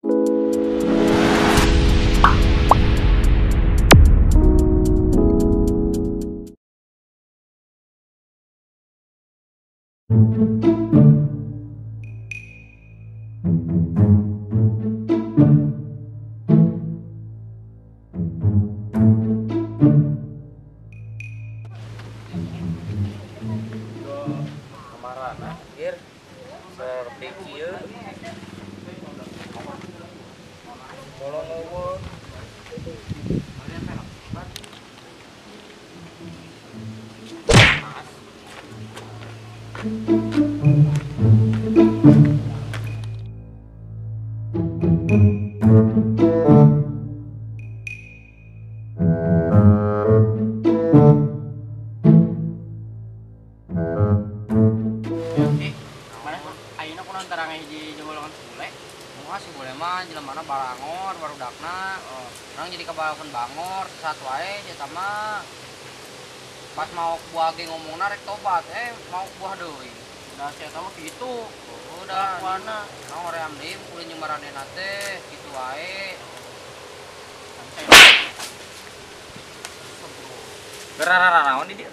Kamarana, gir, seperti kieu. Kalau nuwun. Ayeuna kunaon tarang hiji jemolongan bule. Moal si bule mah jelemana balangor barudakna. Urang jadi kabalakeun bangor satu wae eta mah. Pas mau buah ge ngomongna rek tobat, mau buah deui. Udah si eta mah kitu. Udah kuana. Naon hoream deui kudu nyemaranena teh kitu wae. Gerarara naon di dieu?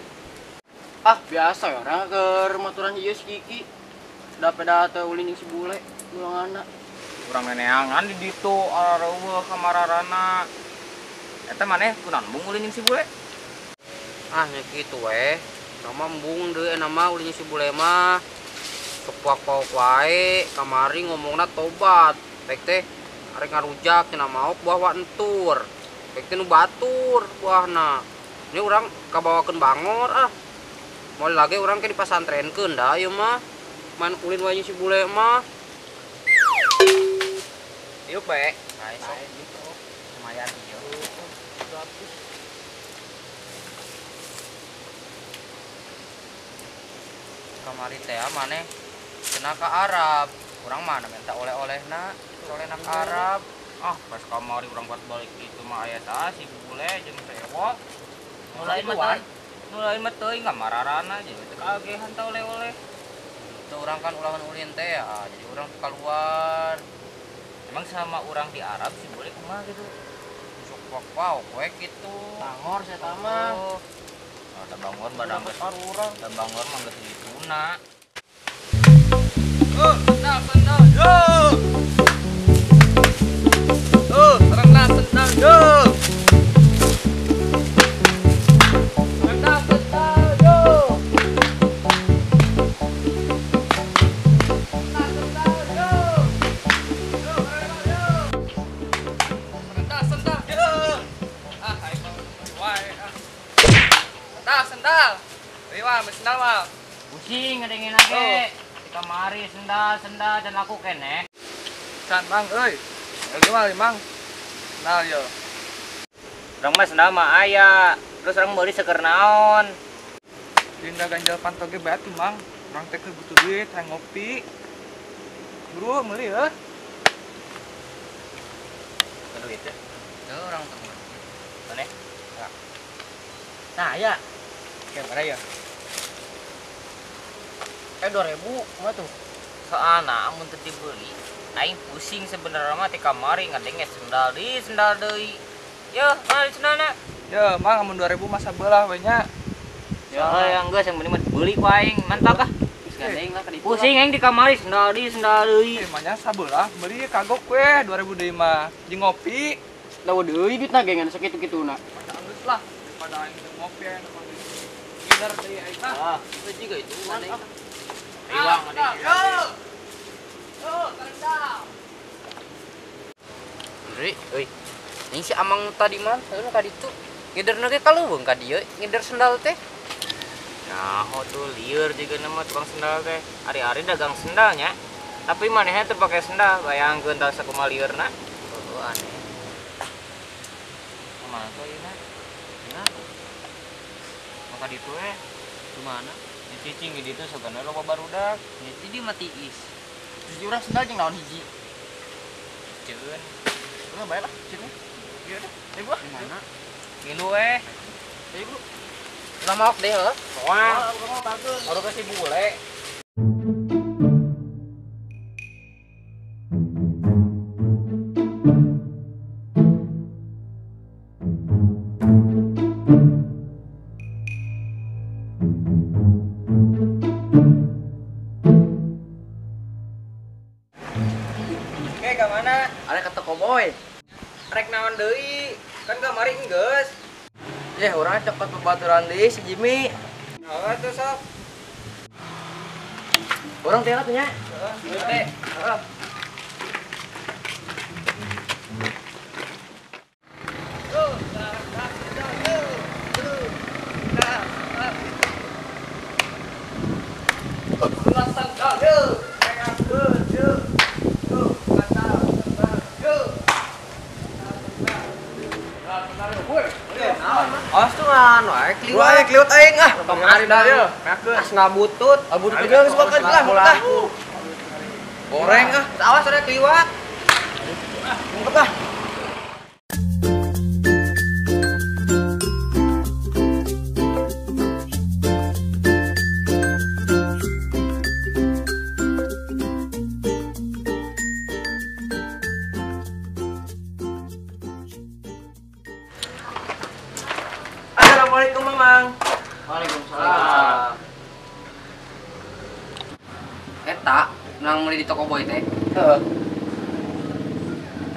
Ah, biasa ya orang ke maturan ieu si Kiki. Da peda teh ulin jeung si bule bulangana. Urang neneangan di ditu areueuh kamararana. Eta maneh kunaon bung ulin jeung si bule? Ah, nya kitu we. Nama embung deui nama ulin jeung si bule mah. Sok pauk wae kamari ngomongna tobat. Pek teh arek ngarujak cenah maok buah wa entur. Pek teh nu batur buahna. Ini urang kabawakeun bangor ah. Moal lagi urang ke dipasantrenkeun da ieu mah. Man ulin wae si bule mah. Ieu bae. Bae sok gitu. Lumayan ieu. Kamari teh maneh cenah ka Arab. Urang mana minta oleh-olehna, olehna ka Arab. Ah, pas kamari urang pas balik itu mah aya tah si bule jeung sewa. Mulai mah teuing kamararana jadi teu kagehan tah oleh-oleh. Itu orang kan ulangan ulin teh ya, jadi orang keluar. Emang sama orang di Arab sih boleh kumaha gitu. Sok wow, kowe gitu. Bangor saya mah. Oh, ada bangor badang geus urang. Da bangor mah geus dituna. Sendal, yo. Rendah sendal, yo. Rendah sendal, yo. Sendal. Riwa, sendal mah. Pusing ngadengin lagi. Di kamari sendal dan aku kene. Can Mang euy. Lagi mah Mang. Sendal yo. Urang mah sendal mah aya. Terus urang meuli seker naon? Dinda ganjal pantau ge bae atuh Mang. Urang teh butuh duit, hayang ngopi. Buru meuli ya. Duit teh. Tuh orang teman. Maneh? Nah, ya. Kayak mana ya? 2000 mah tuh. Soalna amun teu dibeli, aing pusing sebenarnya mah ti kamari ngadenge sendal deui. Yo, mana di sendalna? Ya, Mang amun 2000 masa belah we nya. Ya, yang geus yang penting mah dibeli ku aing. Mantap kah? Gandeng lah ka ditu. Pusing aing di kamari sendal deui. Emangnya sabelah beli kagok we 2000 deui mah. Jeung ngopi. Dawa deui duitna gengan sakitu-kituna. Pada anggeus lah daripada aing teu ngopi aya nu ngidar deui aing mah. Ah, itu juga itu mana? Riwang ada. Andri, euy. Ini si Amang tadi mah, saeuna ka ditu. Ngiderna ge kaleuweung ka dieu, ngider sendal teh. Nah, tuh lieur juga nama tukang sendal teh. Ari-ari dagang sendalnya. Tapi manehna teu pake sendal, bayangkeun tah sakumaha liurna. Oh, aneh. Mana tuh ieu? Ya, Maka ditu we. gimana? Dicicing di ditu sagana loba barudak. Jadi dia mati is. Terus di urang sendal jeung naon hiji? Ceun. Udah bae lah, sini. Iya dah. Ayo gua. Gimana? Ngilu we. Ayo gua. Ulah maok deh, heuh. Soal Gua mau bagus. baru kasih bule. Oke, ke mana? Ada kata koboy. Rek naon deui? Kan kamari geus. Orang cepet pembaturan di si Jimmy. Heeh tuh sok. Orang tinggal punya. Heeh. Heeh. Astuan wae kliwat aing ah. Kamari dah ya. Meakeun. Asna butut. Abut geus geus bakat lah. Goreng ah. Awas ada kliwat. Ungkep ah. Assalamualaikum Mamang. Waalaikumsalam. Eta nang meuli di toko boy teh. Heeh.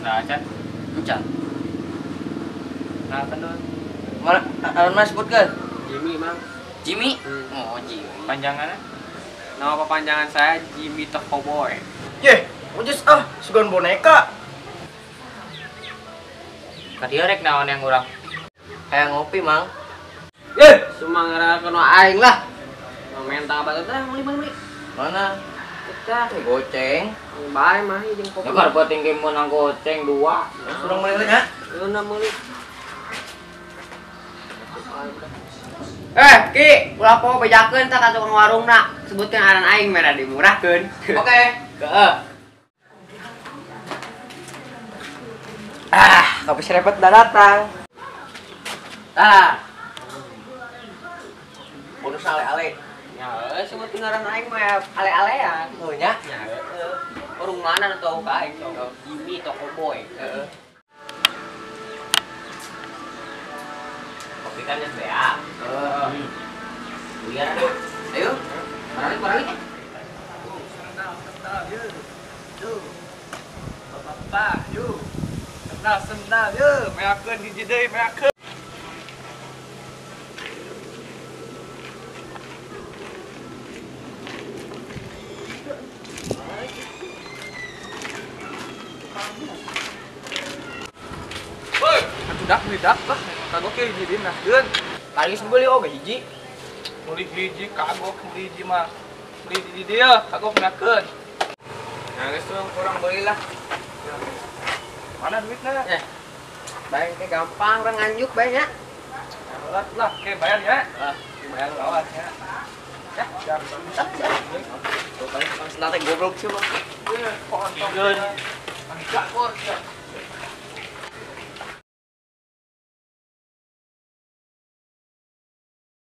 Nah, Chan. Encan. Nah, kan dulu. Mana Mas sebutkeun? Jimmy, Mang. Jimmy? Oh, Jimmy. Panjangannya? Nama kepanjangan saya Jimmy Toko Boy. Yeh, ujus sugan boneka. Ka dieu rek naon yang urang? Kayak ngopi, Mang. Sumangara kono aing lah. Minta batu teh meuli. Mana? Pecah. Goceng. Bae mah jeung kopi. Nyebar penting ge meunang goceng 2. Surang meuli nya. Euna meuli. Ki, ulah po bejakeun tah ka tukang warungna. Sebutkeun aran aing merah dimurahkeun. Oke. Heeh. Kopi serepet udah datang. Bonus ale-ale. Ya, sebutkeun aran aing mah ale-alean. Oh nya. Ya, warung mana tau ka aing tong Jimmy Toko Boy. Heeh. Kopi kan geus bea. Buyar. Ayo. Baralik. Bapak, yuk. Sendal, yuk. Meakeun hiji deui, meakeun. Woi, atuh dak lah. Kagok ke hiji dina, geun. Kali sebeli oge hiji. Meuli hiji kagok meuli hiji mah. Meuli di dieu, kagok meakeun. Nah, geus tuh kurang beulilah. Mana duitnya? Ya. Bae teh gampang urang nganjuk bae nya. Alat lah, oke bayar ya. Bayar lawas ya. Ya, siap. Tuh paling tukang sendal teh goblok sih, Bang. Pohon. Angkat,